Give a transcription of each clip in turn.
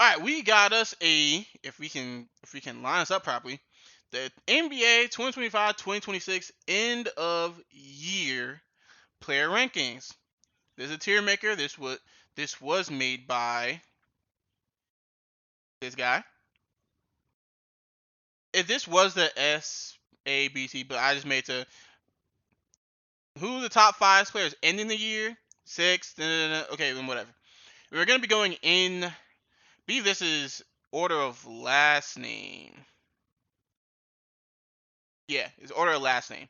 All right, we got us if we can line us up properly, the NBA 2025-2026 end of year player rankings. This is a tier maker. This was made by this guy. If this was the SABC, but I just made to who the top 5 players ending the year, 6. Okay, then whatever. We're gonna be going in. Believe this is order of last name. Yeah, it's order of last name.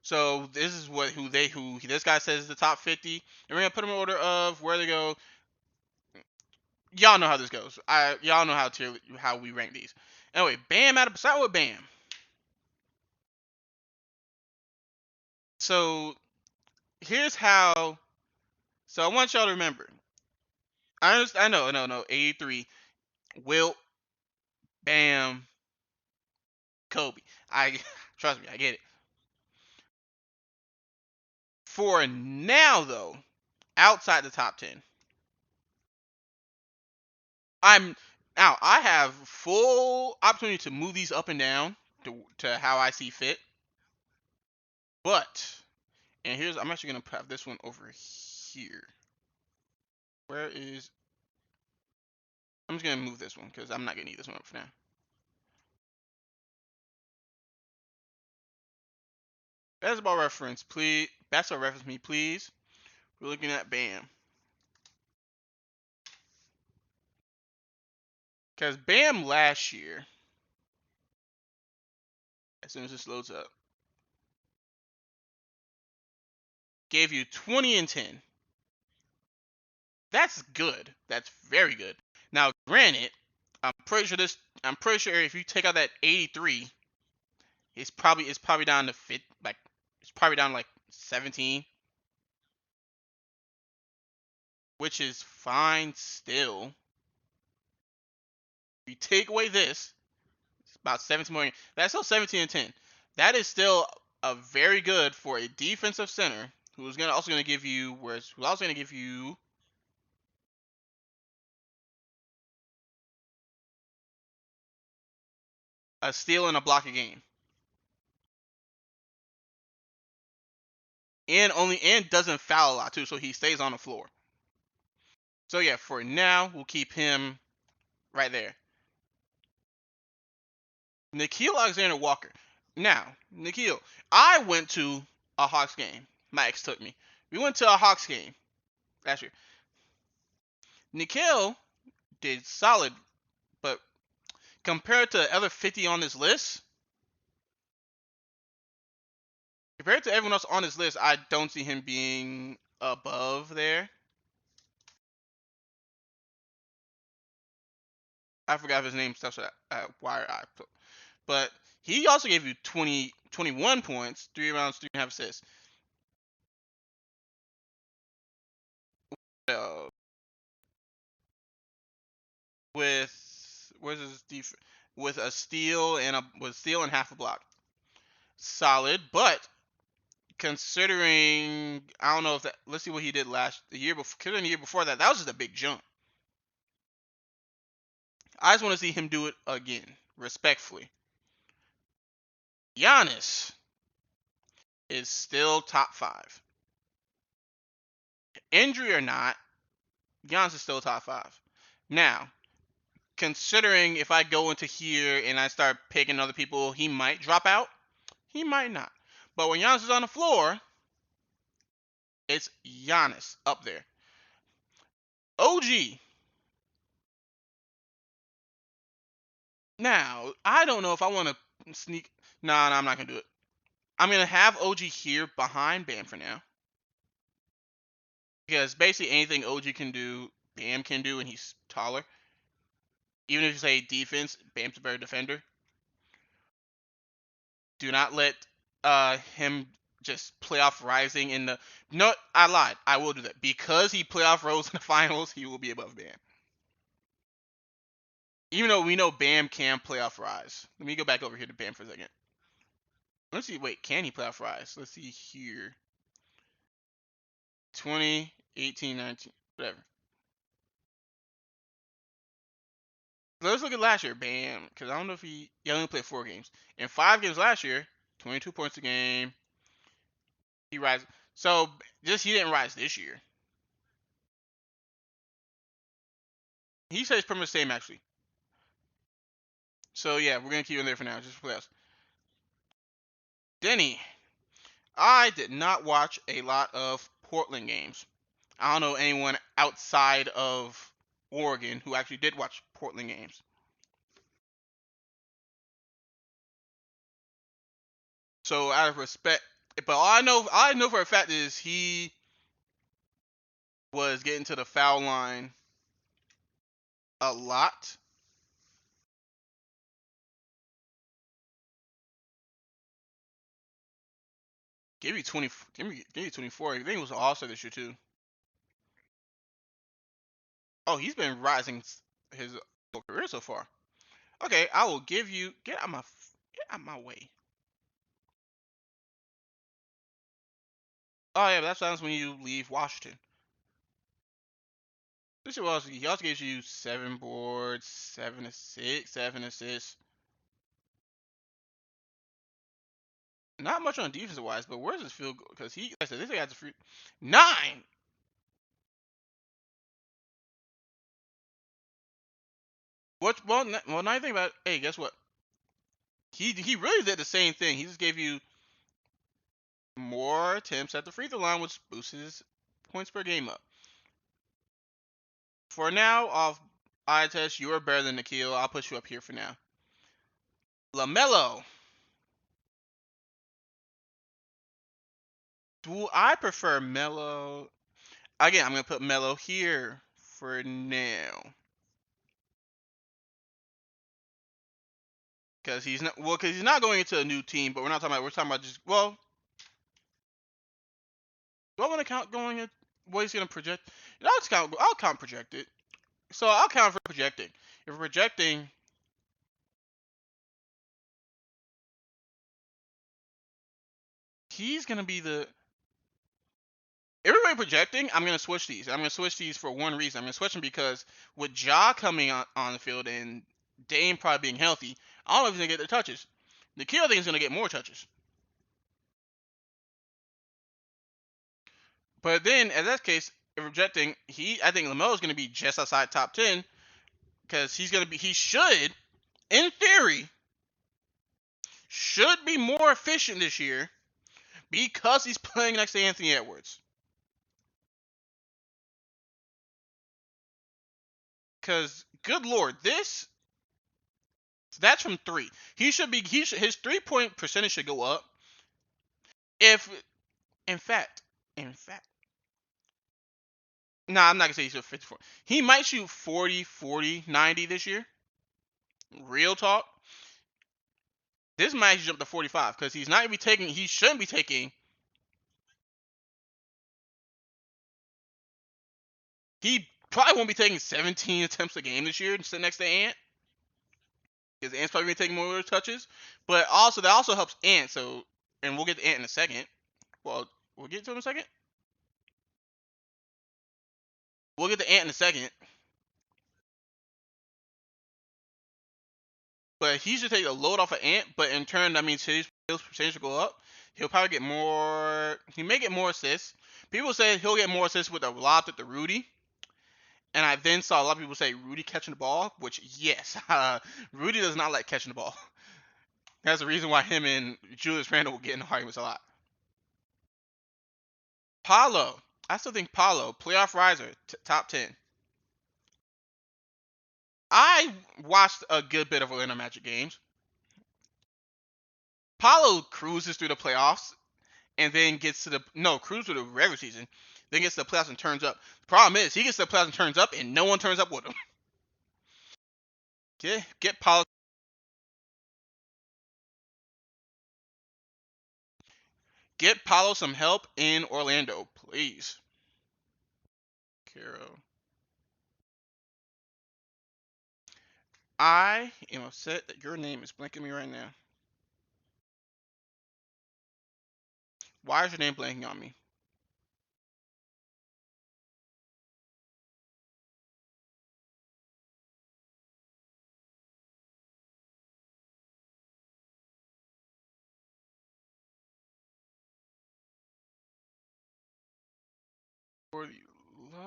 So this is who this guy says is the top 50, and we're gonna put them in order of where they go. Y'all know how this goes. Y'all know how we rank these. Anyway, Bam start with Bam. So here's how. So I want y'all to remember. I know, no, 83. Wilt, Bam, Kobe. I trust me, I get it. For now, though, outside the top 10, I have full opportunity to move these up and down to how I see fit. But I'm actually gonna have this one over here. Where is I'm just gonna move this one because I'm not gonna need this one up for now. Basketball reference, please. Basketball reference me, please. We're looking at Bam. Because Bam last year, as soon as this loads up, gave you 20 and 10. That's good. That's very good. Now, granted, I'm pretty sure if you take out that 83, it's probably down to fit like it's probably down like 17, which is fine still. If you take away this, it's about 17 more. That's still 17 and 10. That is still a very good for a defensive center who's also gonna give you a steal and a block a game. And doesn't foul a lot too, so he stays on the floor. So yeah, for now we'll keep him right there. Nickeil Alexander Walker. Now, Nickeil, I went to a Hawks game. My ex took me. We went to a Hawks game last year. Nickeil did solid, but compared to the other 50 on this list, compared to everyone else on this list, I don't see him being above there. I forgot his name stuff at Wire Eye. But he also gave you 21 points, 3 rounds, 3.5 assists. Where's his defense? With a steal and half a block. Solid, but considering I don't know if that. Let's see what he did the year before. Considering the year before that, that was just a big jump. I just want to see him do it again, respectfully. Giannis is still top 5. Injury or not, Giannis is still top 5. Now, considering if I go into here and I start picking other people, he might drop out. He might not. But when Giannis is on the floor, it's Giannis up there. OG. Now, I don't know if I want to sneak. Nah, I'm not going to do it. I'm going to have OG here behind Bam for now. Because basically anything OG can do, Bam can do, and he's taller. Even if you say defense, Bam's a better defender. Do not let him just playoff rising in the. No, I lied. I will do that. Because he playoff rose in the finals, he will be above Bam. Even though we know Bam can playoff rise. Let me go back over here to Bam for a second. Let's see. Wait, can he playoff rise? Let's see here. 20, 18, 19, whatever. let's look at last year. Bam, because I don't know if he only played 4 games. In 5 games last year, 22 points a game. He rises. So just he didn't rise this year. He says pretty much the same actually. So yeah, we're gonna keep him there for now, just for playoffs. Denny, I did not watch a lot of Portland games. I don't know anyone outside of Oregon who actually did watch Portland games. So out of respect, but all I know for a fact is he was getting to the foul line a lot. Give me 20. Give me 24. I think it was All-Star this year too. Oh, he's been rising his whole career so far. Okay, I will give you. Get out my way. Oh yeah, that's what happens when you leave Washington. This year was he also gives you 7 boards, 7 assists, 7 assists. Not much on defense wise, but where's his field goal? Because he, like I said, this guy has a free 9. What? Well, now you think about it, hey, guess what? He really did the same thing. He just gave you more attempts at the free throw line, which boosts his points per game up. For now, off eye test, you are better than Nikhil. I'll put you up here for now. LaMelo. Do I prefer Melo? Again, I'm gonna put Melo here for now. Because he's not going into a new team, but we're talking about just, well, do I want to count going in, what he's going to project? I'll count projected. So I'll count for projecting. If we're projecting, he's going to be the, everybody projecting, I'm going to switch these. I'm going to switch these for one reason. I'm going to switch them because with Ja coming on the field and Dame probably being healthy, I don't know if he's going to get the touches. Nikhil, I think, is going to get more touches. But then, in that case, if projecting, I think LaMelo is going to be just outside top 10 because he should, in theory, should be more efficient this year because he's playing next to Anthony Edwards. Because, good lord, that's from 3. His 3-point percentage should go up. If, in fact, nah, I'm not gonna say he's 54. He might shoot 40, 40, 90 this year. Real talk. This might jump to 45 because he shouldn't be taking. He probably won't be taking 17 attempts a game this year instead next to Ant. Because Ant's probably gonna take more touches. But also that also helps Ant, and we'll get to Ant in a second. Well, we'll get to him in a second. We'll get to Ant in a second. But he should take a load off of Ant, but in turn that means his percentage will go up. He'll probably get more. He may get more assists. People say he'll get more assists with a lob at the Rudy. And I then saw a lot of people say Rudy catching the ball, which, yes, Rudy does not like catching the ball. That's the reason why him and Julius Randle will get in arguments a lot. Paolo. I still think Paolo, playoff riser, top 10. I watched a good bit of Orlando Magic games. Paolo cruises through the playoffs and then cruises through the regular season, then gets to the playoffs and turns up. The problem is he gets to the playoffs and turns up and no one turns up with him. Get Paolo. Get Paolo some help in Orlando, please. Caro. I am upset that your name is blanking me right now. Why is your name blanking on me?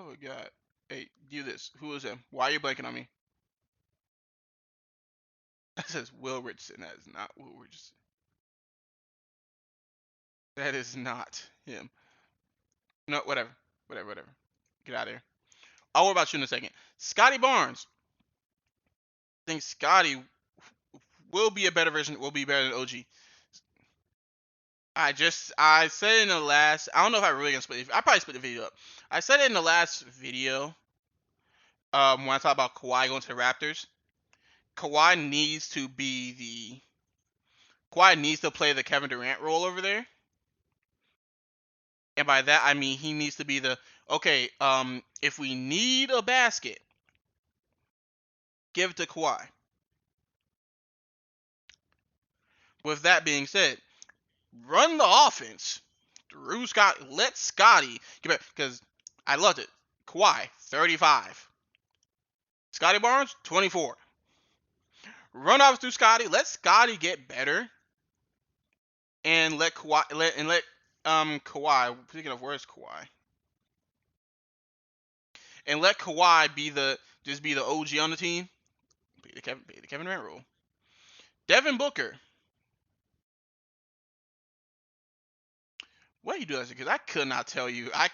Oh my god. Hey, do this. Who is him? Why are you blanking on me? That says Will Richardson. That is not Will Richardson. That is not him. No, whatever. Whatever. Get out of here. I'll worry about you in a second. Scotty Barnes. I think Scotty will be a better version. Will be better than OG. I said in the last. I don't know if I really gonna split. I probably split the video up. I said it in the last video. When I talk about Kawhi going to the Raptors, Kawhi needs to be the. Kawhi needs to play the Kevin Durant role over there. And by that I mean he needs to be the okay. If we need a basket, give it to Kawhi. With that being said, run the offense through Scott. Let Scotty get back because I loved it. Kawhi 35, Scotty Barnes 24. Run off through Scotty. Let Scotty get better, and let Kawhi Kawhi. Speaking of, where's Kawhi? And let Kawhi be the OG on the team. Be the Kevin Durant rule. Devin Booker. What you do that? Because I could not tell you. I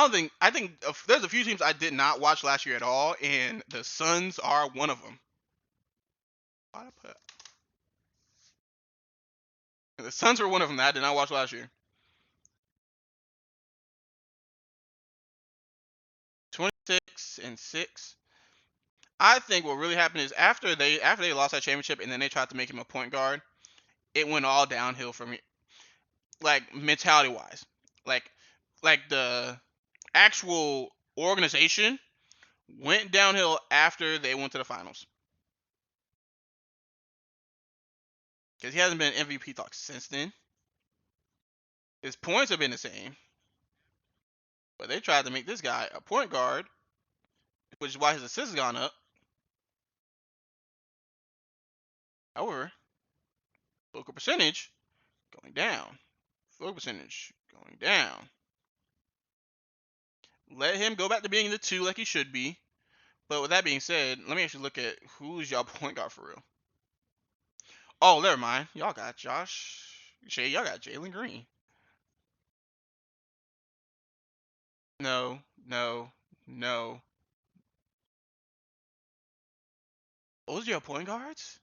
think there's a few teams I did not watch last year at all, and the Suns are one of them. The Suns were one of them that I did not watch last year. 26-6. I think what really happened is after they lost that championship and then they tried to make him a point guard, it went all downhill for me. Like mentality wise, like the actual organization went downhill after they went to the finals. Because he hasn't been MVP talk since then. His points have been the same. But they tried to make this guy a point guard, which is why his assists have gone up. However, field goal percentage going down. Field goal percentage going down. Let him go back to being the 2 like he should be. But with that being said, let me actually look at who's y'all point guard for real. Oh, never mind. Y'all got Josh. Y'all got Jalen Green. No. Those are your point guards?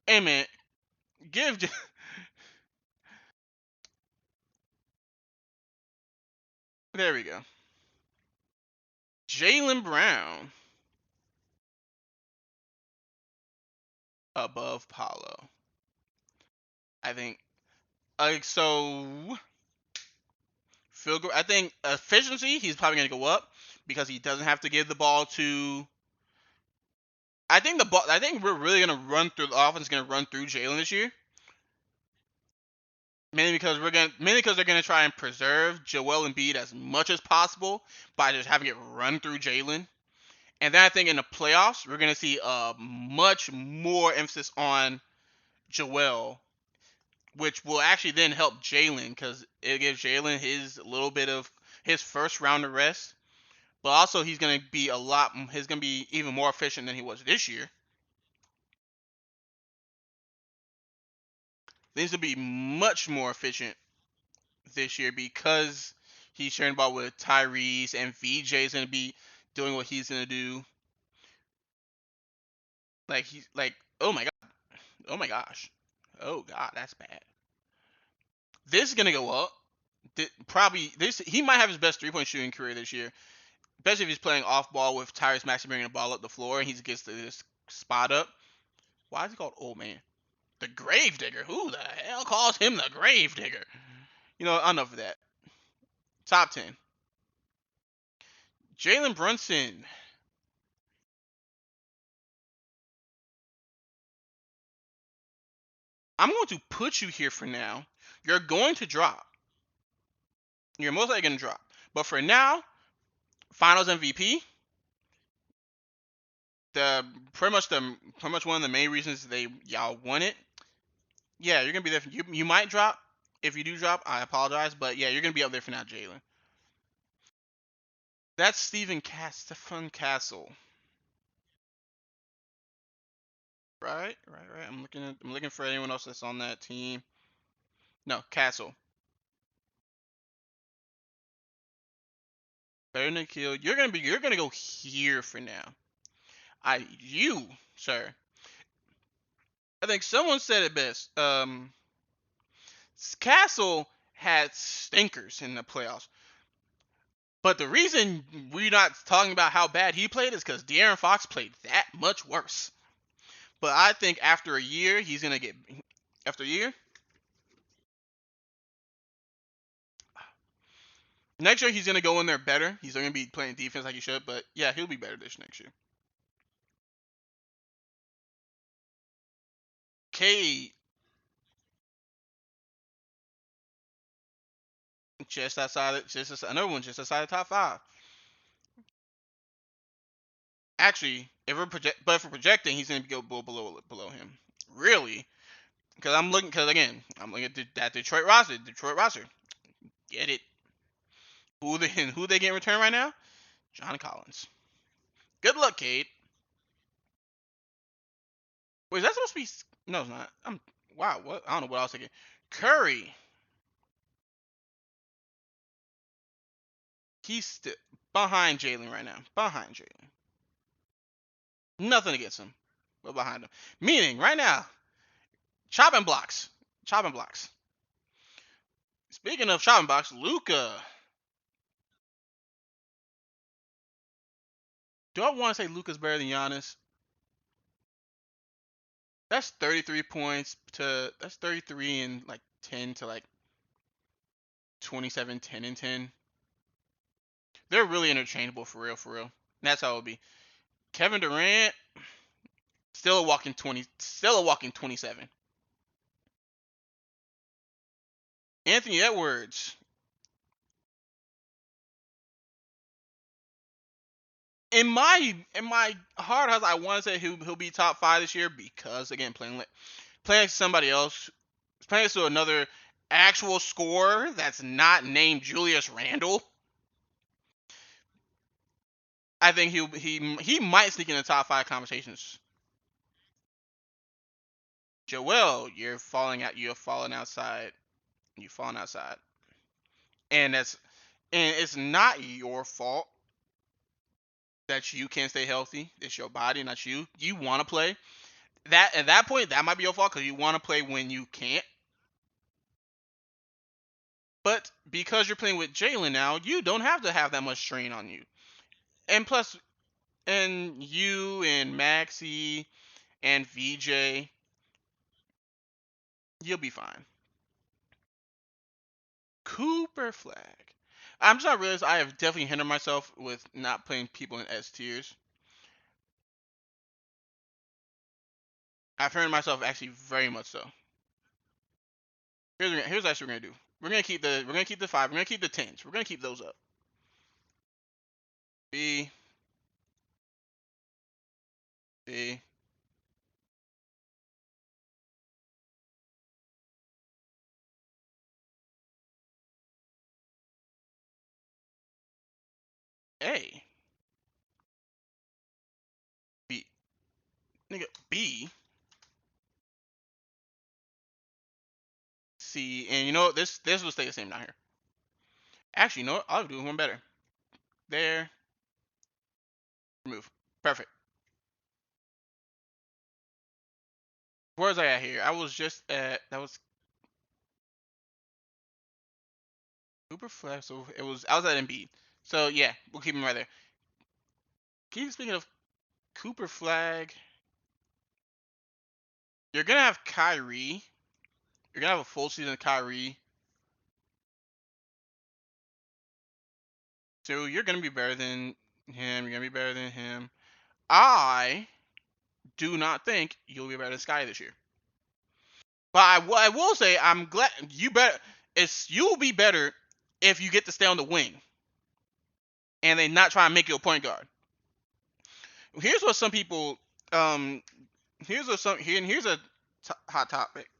Hey, man. There we go. Jaylen Brown. Above Paolo. I think. So. Field goal. I think efficiency, he's probably going to go up because he doesn't have to give the ball to. I think we're really going to run through the offense. Is going to run through Jalen this year. Mainly because they're going to try and preserve Joel Embiid as much as possible by just having it run through Jalen. And then I think in the playoffs, we're going to see much more emphasis on Joel, which will actually then help Jalen because it gives Jalen his little bit of his first round of rest. But also he's going to be even more efficient than he was this year. Things will be much more efficient this year because he's sharing the ball with Tyrese and VJ is going to be doing what he's going to do. Oh my gosh. Oh god, that's bad. This is going to go up. He might have his best 3-point shooting career this year. Especially if he's playing off ball with Tyrese Maxey bringing the ball up the floor and he gets this spot up. Why is he called old man? The Gravedigger. Who the hell calls him the Gravedigger? Enough of that. Top 10. Jalen Brunson. I'm going to put you here for now. You're going to drop. You're most likely going to drop. But for now, Finals MVP. Pretty much one of the main reasons y'all won it. Yeah, you're gonna be there. You might drop, If you do drop, I apologize, but yeah, you're gonna be up there for now, Jalen. That's Stephen Castle. Right. I'm looking for anyone else that's on that team. No, Castle. Better than Nikhil. You're gonna go here for now. You, sir. I think someone said it best. Castle had stinkers in the playoffs. But the reason we're not talking about how bad he played is because De'Aaron Fox played that much worse. But I think after a year, he's gonna get. After a year, next year he's gonna go in there better. He's gonna be playing defense like he should. But yeah, he'll be better this next year. Cade, just outside, another one just outside the top 5. Actually, if we're projecting, he's gonna go below him. Really, because I'm looking at that Detroit roster. Get it? Who they get in return right now? John Collins. Good luck, Cade. Wait, is that supposed to be? No, it's not. Wow. What? I don't know what I was thinking. Curry. He's still behind Jalen right now. Behind Jalen. Nothing against him, but behind him. Meaning, right now, chopping blocks. Chopping blocks. Speaking of chopping blocks, Luka. Do I want to say Luka's better than Giannis? That's 33 points to. That's 33 and like 10 to like 27, 10 and 10. They're really interchangeable for real, for real. And that's how it would be. Kevin Durant, still a walking 27. Anthony Edwards. In my heart, I want to say he'll be top 5 this year because again playing somebody else, playing to another actual scorer that's not named Julius Randle. I think he might sneak in the top 5 conversations. Joel, you're falling out. You're falling outside. You're falling outside, and it's not your fault that you can't stay healthy. It's your body, not you. You want to play. That at that point, that might be your fault because you want to play when you can't. But because you're playing with Jalen now, you don't have to have that much strain on you. And plus, and you and Maxi and VJ, you'll be fine. Cooper Flag. I'm just not realizing I have definitely hindered myself with not playing people in S tiers. I've hindered myself actually very much so. Here's actually what we're gonna do. We're gonna keep the 5. We're gonna keep the 10s. We're gonna keep those up. B. B. A. B. Nigga, B. C. And you know what? This will stay the same down here. Actually, you know what? I'll do one better. There. Remove. Perfect. Where was I at here? I was just at that was Cooper Flag. So I was at Embiid. So yeah, we'll keep him right there. Keep speaking of Cooper Flag. You're gonna have Kyrie. You're gonna have a full season of Kyrie. So you're gonna be better than him. You're gonna be better than him. I do not think you'll be better than Sky this year. But I will say I'm glad you better. You'll be better if you get to stay on the wing, and they not try and make you a point guard. Here's what some people here's a hot topic.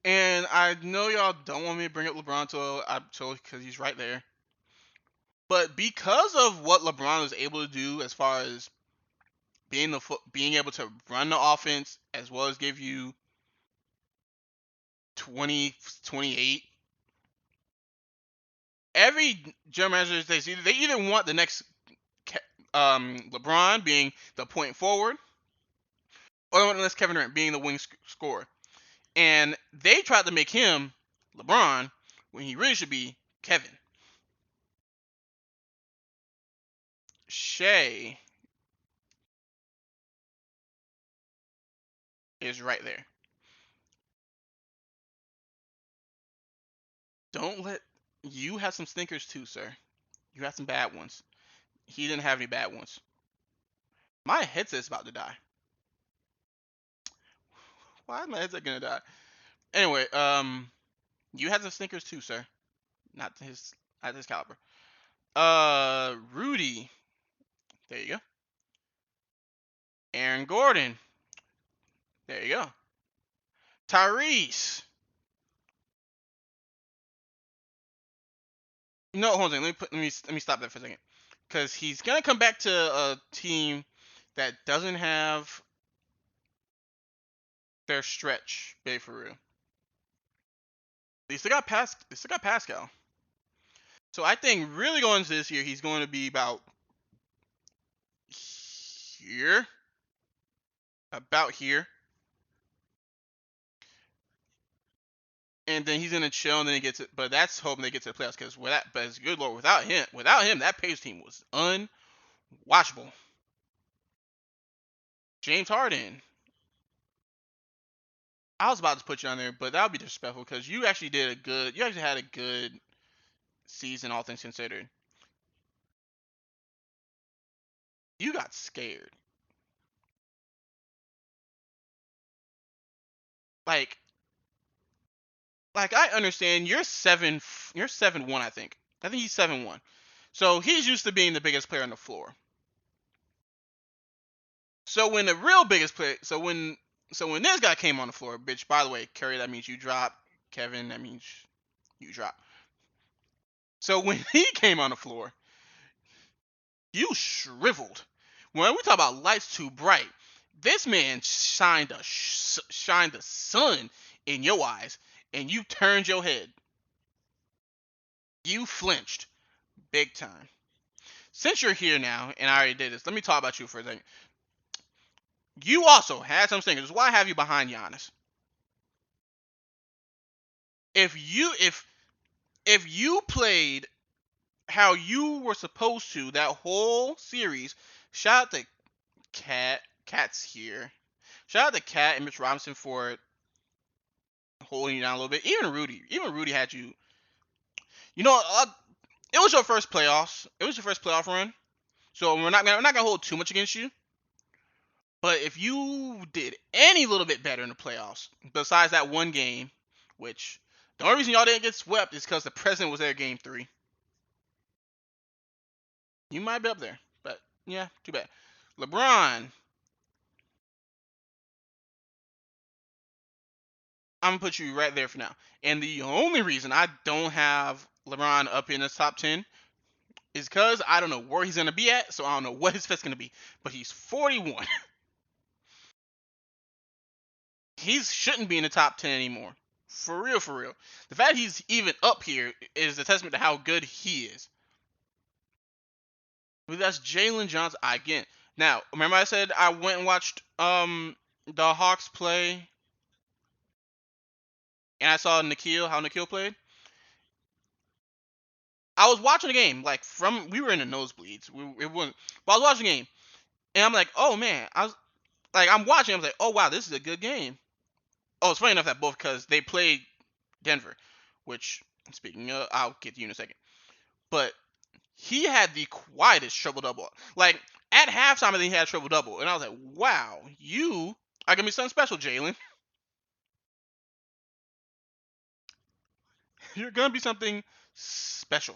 And I know y'all don't want me to bring up LeBron because he's right there. But because of what LeBron was able to do as far as being able to run the offense as well as give you 20, 28, every general manager they either want the next LeBron being the point forward, or they want the next Kevin Durant being the wing scorer. And they tried to make him LeBron when he really should be Kevin. Shea is right there. Don't let you have some stinkers too, sir. You have some bad ones. He didn't have any bad ones. My headset's about to die. Why is my headset gonna die? Anyway, you have some stinkers too, sir. Not his caliber. Rudy. There you go. Aaron Gordon. There you go. Tyrese. No, hold on. Let me stop that for a second. Because he's gonna come back to a team that doesn't have their stretch big for real. They still got Pascal. So I think really going into this year, he's going to be about here. About here. And then he's gonna chill, and then he gets it. But that's hoping they get to the playoffs, because but it's good Lord, without him, that Pacers team was unwatchable. James Harden. I was about to put you on there, but that would be disrespectful because you actually had a good season, all things considered. You got scared. Like I understand you're 7-1, I think. I think he's 7-1. So he's used to being the biggest player on the floor. So when the real biggest player, so when this guy came on the floor, bitch, by the way, Curry, that means you drop. Kevin, that means you drop. So when he came on the floor, you shriveled. When we talk about lights too bright, this man shined the sun in your eyes, and you turned your head. You flinched big time. Since you're here now, and I already did this, let me talk about you for a second. You also had some singers. That's why I have you behind Giannis. If you played how you were supposed to that whole series, shout out to Cat's here. Shout out to Cat and Mitch Robinson for holding you down a little bit. Even Rudy had you. You know, it was your first playoffs. It was your first playoff run. So we're not gonna hold too much against you. But if you did any little bit better in the playoffs, besides that one game, which the only reason y'all didn't get swept is because the president was there game 3. You might be up there, but yeah, too bad. LeBron. I'm gonna put you right there for now. And the only reason I don't have LeBron up in the top 10 is because I don't know where he's gonna be at, so I don't know what his fit's gonna be. But he's 41. He shouldn't be in the top 10 anymore. For real, for real. The fact he's even up here is a testament to how good he is. But that's Jalen Johnson again. Now, remember I said I went and watched the Hawks play, and I saw how Nikhil played. I was watching the game, we were in the nosebleeds. But I was watching the game, and I'm like, oh man, I'm watching. I was like, oh wow, this is a good game. Oh, it's funny enough that both, because they played Denver, which, speaking of, I'll get to you in a second. But he had the quietest triple-double. At halftime, I think he had a triple-double. And I was like, wow, you are going to be something special, Jalen. You're going to be something special.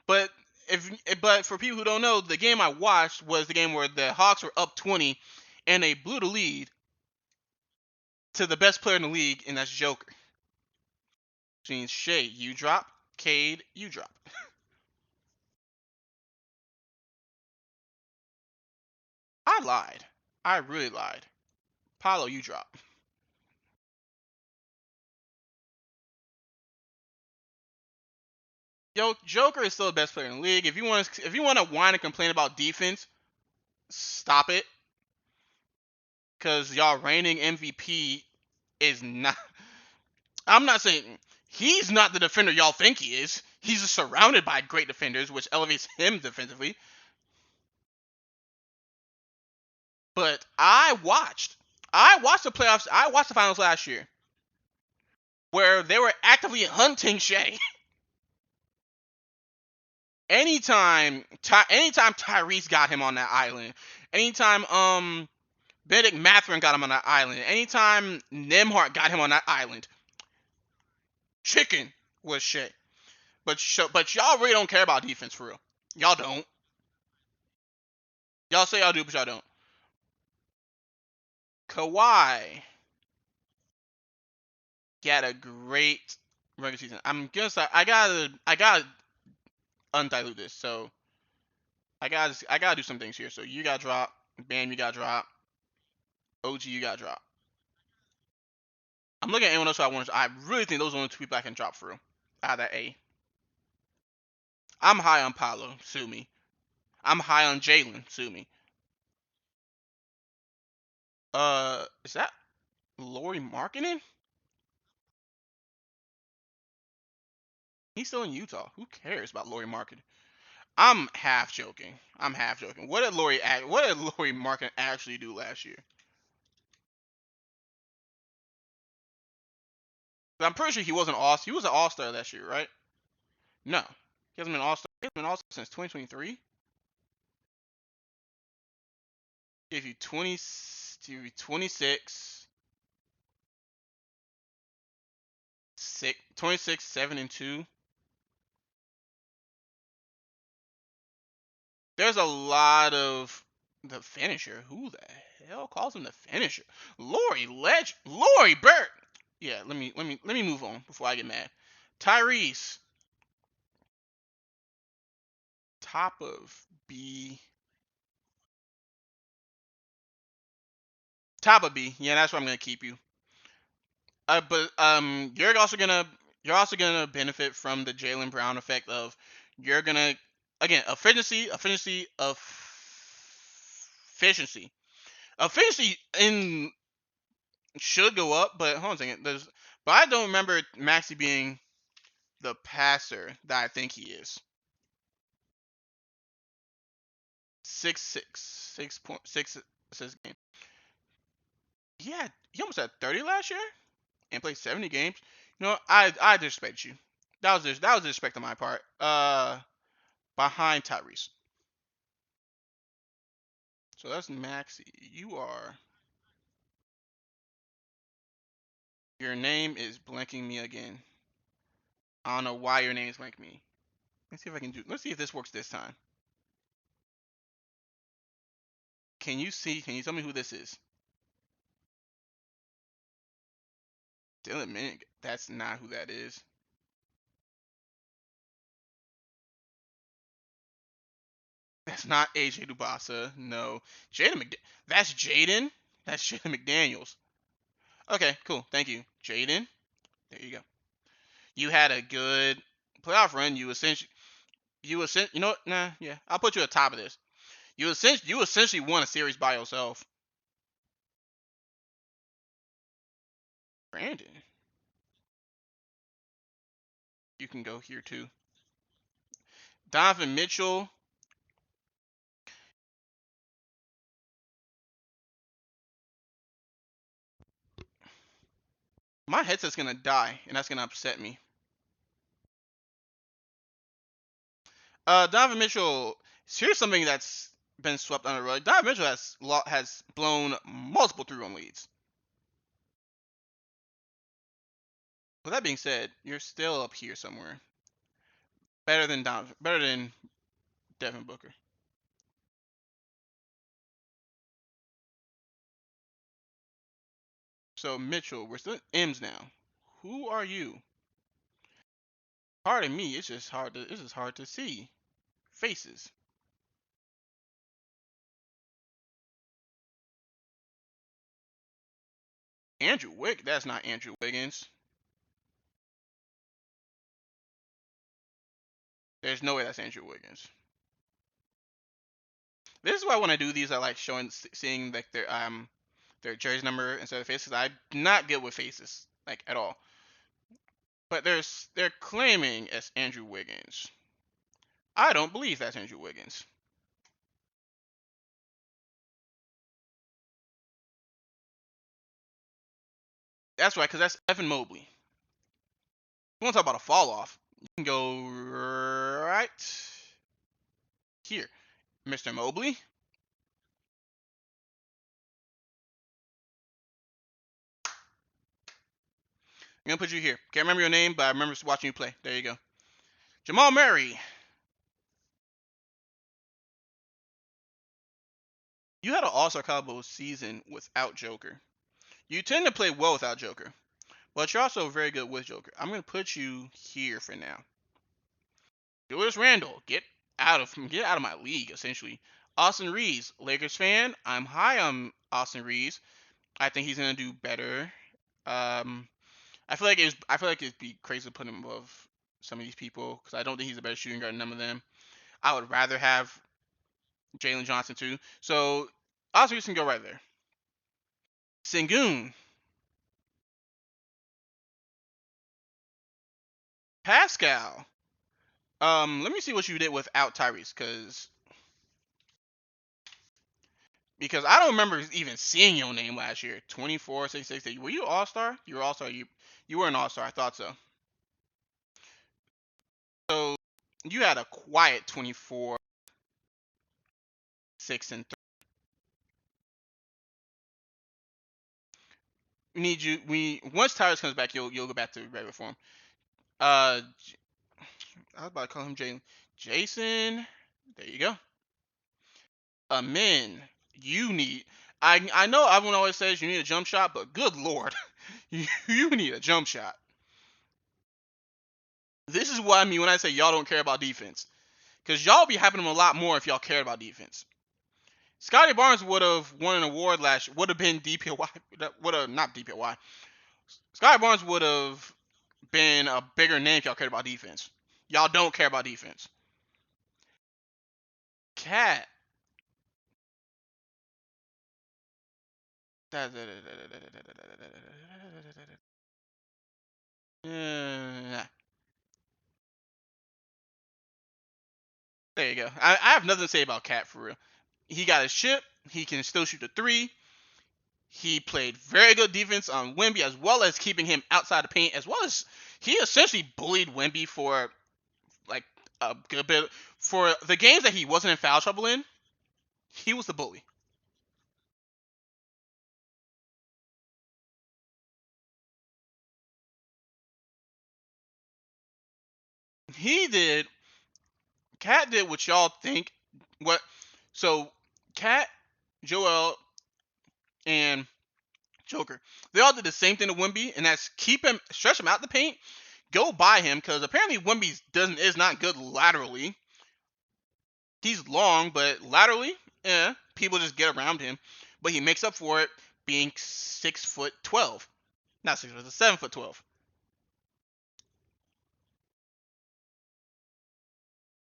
But for people who don't know, the game I watched was the game where the Hawks were up 20, and they blew the lead to the best player in the league, and that's Joker. Which means Shay, you drop. Cade, you drop. I lied. I really lied. Paulo, you drop. Yo, Joker is still the best player in the league. If you want to whine and complain about defense, stop it. Cause y'all reigning MVP is not. I'm not saying he's not the defender y'all think he is. He's surrounded by great defenders, which elevates him defensively. But I watched the playoffs. I watched the finals last year, where they were actively hunting Shay. anytime Tyrese got him on that island, anytime Benedict Mathurin got him on that island, anytime Nembhard got him on that island, chicken was Shay. But y'all really don't care about defense for real. Y'all don't. Y'all say y'all do, but y'all don't. Kawhi got a great regular season. I'm gonna say I gotta undilute this. So I gotta do some things here. So you got drop. Bam, you got drop. OG, you got drop. I'm looking at anyone else I really think those are the only two people I can drop through out of that A. I'm high on Paolo. Sue me. I'm high on Jalen. Sue me. Is that Lauri Markkanen? He's still in Utah. Who cares about Lauri Markkanen? I'm half joking. What did Lauri Markkanen actually do last year? I'm pretty sure he wasn't He was an All-Star last year, right? No, he hasn't been All-Star. He hasn't been All-Star since 2023. Gave you 26, 26, 7 and 2. There's a lot of the finisher. Who the hell calls him the finisher? Laurie Bird. Yeah, let me move on before I get mad. Tyrese, top of B. Top of B. Yeah, that's where I'm gonna keep you. But you're also gonna benefit from the Jaylen Brown effect of you're gonna again efficiency in should go up, but hold on a second. But I don't remember Maxey being the passer that I think he is. 6.6 assists game. He almost had 30 last year and played 70 games. You know, I disrespect you. That was disrespect on my part. Behind Tyrese. So that's Maxey. Your name is blanking me again. I don't know why your name is blanking me. Let's see if this works this time. Can you tell me who this is? Dylan Minnick. That's not who that is. That's not AJ Dubasa. No. That's Jaden? That's Jaden McDaniels. Okay, cool. Thank you. Jaden. There you go. You had a good playoff run. You know what? Nah, yeah. I'll put you at the top of this. You essentially won a series by yourself. Brandon. You can go here too. Donovan Mitchell. My headset's gonna die, and that's gonna upset me. Donovan Mitchell. Here's something that's been swept under the rug. Donovan Mitchell has blown multiple 3-1 leads. With that being said, you're still up here somewhere. Better than Devin Booker. So Mitchell, we're still M's now. Who are you? Pardon me, it's just hard to see faces. Andrew Wiggins? That's not Andrew Wiggins. There's no way that's Andrew Wiggins. This is why when I do these, I like seeing like their jersey number instead of faces. I'm not good with faces like at all. But they're claiming it's Andrew Wiggins. I don't believe that's Andrew Wiggins. That's right, because that's Evan Mobley. You want to talk about a fall off? You can go right here, Mr. Mobley. I'm gonna put you here. Can't remember your name, but I remember watching you play. There you go. Jamal Murray. You had an All-Star caliber season without Joker. You tend to play well without Joker, but you're also very good with Joker. I'm gonna put you here for now. Julius Randle, get out of my league, essentially. Austin Reeves, Lakers fan. I'm high on Austin Reeves. I think he's gonna do better. I feel like it'd be crazy to put him above some of these people because I don't think he's a better shooting guard than none of them. I would rather have Jalen Johnson too. So Austin Reeves can go right there. Sengun, Pascal. Let me see what you did without Tyrese, because I don't remember even seeing your name last year. 24, 66. Were you All Star? You were All Star. You were an All Star. I thought so. So you had a quiet 24, 6 and 3. Once Tyrese comes back, you'll go back to regular form. I was about to call him Jason. There you go. Amen. You need. I know everyone always says you need a jump shot, but good lord, you need a jump shot. This is what I mean when I say y'all don't care about defense, because y'all be having them a lot more if y'all cared about defense. Scotty Barnes would have won an award last year. Would have been DPOY. Would have not DPOY. Scotty Barnes would have been a bigger name if y'all cared about defense. Y'all don't care about defense. Cat. There you go. I have nothing to say about Cat for real. He got his chip. He can still shoot the three. He played very good defense on Wemby, as well as keeping him outside the paint, as well as he essentially bullied Wemby for like a good bit. For the games that he wasn't in foul trouble in, he was the bully. He did. Cat did what y'all think. What? So, Cat, Joel, and Joker, they all did the same thing to Wemby, and that's stretch him out the paint, go by him, because apparently Wemby is not good laterally. He's long, but laterally, people just get around him. But he makes up for it being 6'12", not 6 foot, 7'12".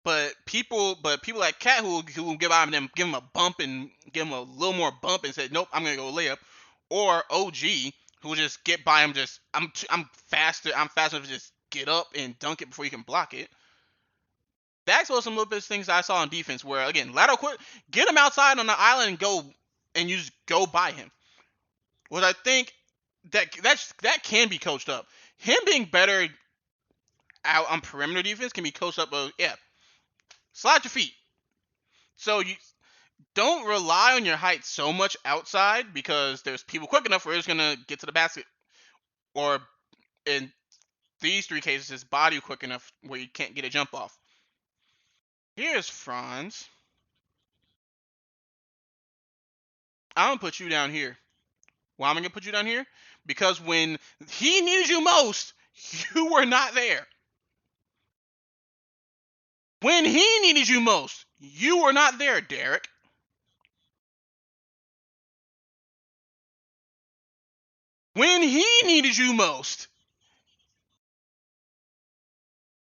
But people like Cat who will give him a bump and give him a little more bump and say, nope, I'm gonna go layup, or OG who will just get by him. Just I'm faster. I'm faster to just get up and dunk it before you can block it. That's what some little bit of things I saw on defense where again lateral quick, get him outside on the island and you just go by him. What I think that can be coached up. Him being better out on perimeter defense can be coached up. Yeah, slide your feet. So you don't rely on your height so much outside because there's people quick enough where it's gonna get to the basket, or in these three cases, his body quick enough where you can't get a jump off. Here's Franz. I'm gonna put you down here. Why am I gonna put you down here? Because when he needed you most, you were not there. When he needed you most, you were not there, Derek. When he needed you most.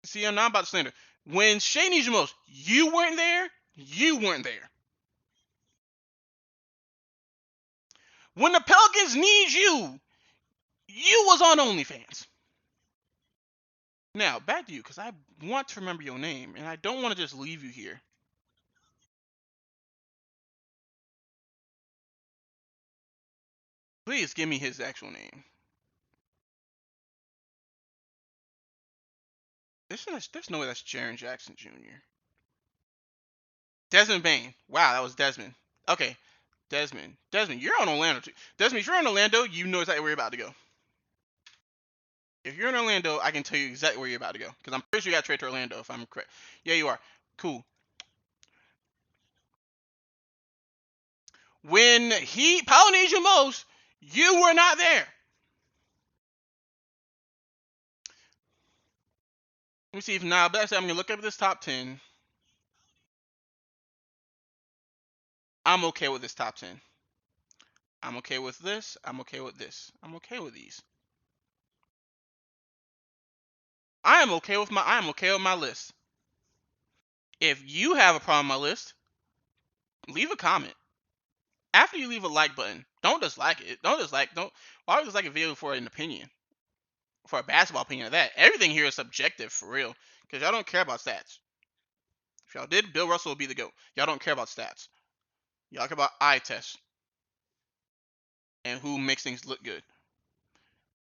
See, I'm not about to slander. When Shai needs you most, you weren't there. You weren't there. When the Pelicans need you, you was on OnlyFans. Now, back to you, because I want to remember your name, and I don't want to just leave you here. Please give me his actual name. There's no way that's Jaren Jackson Jr. Desmond Bane. Wow, that was Desmond. Okay, Desmond. Desmond, you're on Orlando too. Desmond, if you're in Orlando, you know exactly where you're about to go. If you're in Orlando, I can tell you exactly where you're about to go. Because I'm pretty sure you got traded to Orlando, if I'm correct. Yeah, you are. Cool. When Paolo needs you most, you were not there. Let me see if now, but I'm gonna look up this top 10. I'm okay with this top 10. I'm okay with this. I'm okay with this. I'm okay with these. I am okay with my list. If you have a problem with my list, leave a comment. After you leave a like button, don't dislike it. Why would you dislike a video for an opinion? For a basketball opinion of that. Everything here is subjective for real. Because y'all don't care about stats. If y'all did, Bill Russell would be the GOAT. Y'all don't care about stats. Y'all care about eye tests. And who makes things look good.